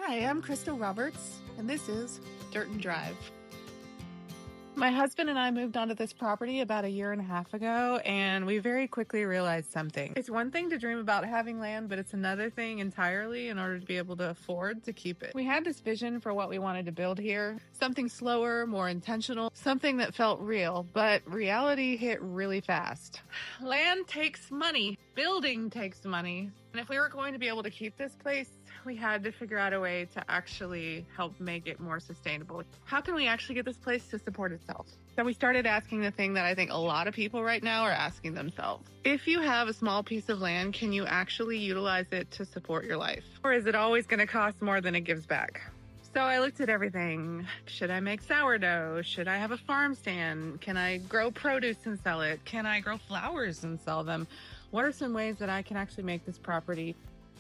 Hi, I'm Crystal Roberts, and this is Dirt and Drive. My husband and I moved onto this property about a year and a half ago, and we very quickly realized something. It's one thing to dream about having land, but it's another thing entirely in order to be able to afford to keep it. We had this vision for what we wanted to build here, something slower, more intentional, something that felt real, but reality hit really fast. Land takes money. Building takes money. And if we were going to be able to keep this place, we had to figure out a way to actually help make it more sustainable. How can we actually get this place to support itself? So we started asking the thing that I think a lot of people right now are asking themselves. If you have a small piece of land, can you actually utilize it to support your life? Or is it always going to cost more than it gives back? So I looked at everything. Should I make sourdough? Should I have a farm stand? Can I grow produce and sell it? Can I grow flowers and sell them? What are some ways that I can actually make this property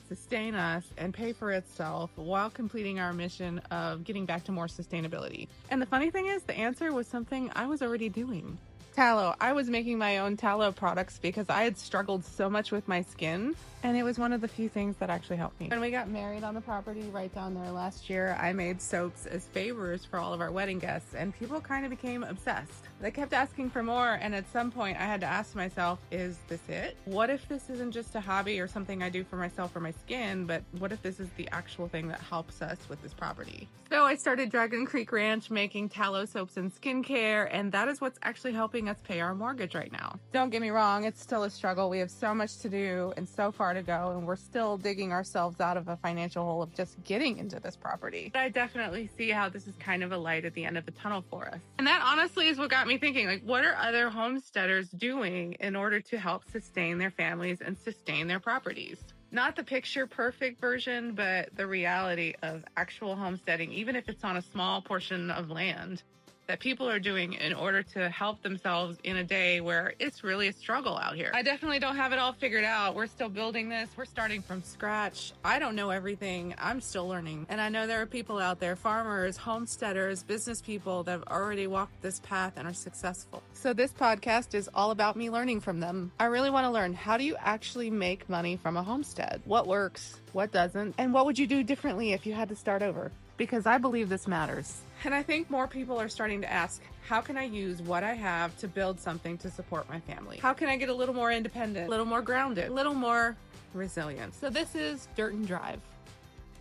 sustain us and pay for itself while completing our mission of getting back to more sustainability? And the funny thing is, the answer was something I was already doing. Tallow. I was making my own tallow products because I had struggled so much with my skin, and it was one of the few things that actually helped me. When we got married on the property right down there last year, I made soaps as favors for all of our wedding guests, and people kind of became obsessed. They kept asking for more, and at some point I had to ask myself, is this it? What if this isn't just a hobby or something I do for myself or my skin, but what if this is the actual thing that helps us with this property? So I started Dragon Creek Ranch making tallow soaps and skincare, and that is what's actually helping us pay our mortgage right now. Don't get me wrong, it's still a struggle. We have so much to do and so far to go, and we're still digging ourselves out of a financial hole of just getting into this property. But I definitely see how this is kind of a light at the end of the tunnel for us. And that honestly is what got me thinking, like, what are other homesteaders doing in order to help sustain their families and sustain their properties? Not the picture perfect version, but the reality of actual homesteading, even if it's on a small portion of land, that people are doing in order to help themselves in a day where it's really a struggle out here. I definitely don't have it all figured out. We're still building this. We're starting from scratch. I don't know everything. I'm still learning. And I know there are people out there, farmers, homesteaders, business people that have already walked this path and are successful. So this podcast is all about me learning from them. I really want to learn, how do you actually make money from a homestead? What works? What doesn't? And what would you do differently if you had to start over? Because I believe this matters. And I think more people are starting to ask, how can I use what I have to build something to support my family? How can I get a little more independent, a little more grounded, a little more resilient? So this is Dirt and Drive.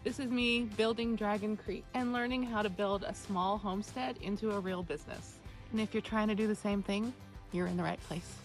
This is me building Dragon Creek and learning how to build a small homestead into a real business. And if you're trying to do the same thing, you're in the right place.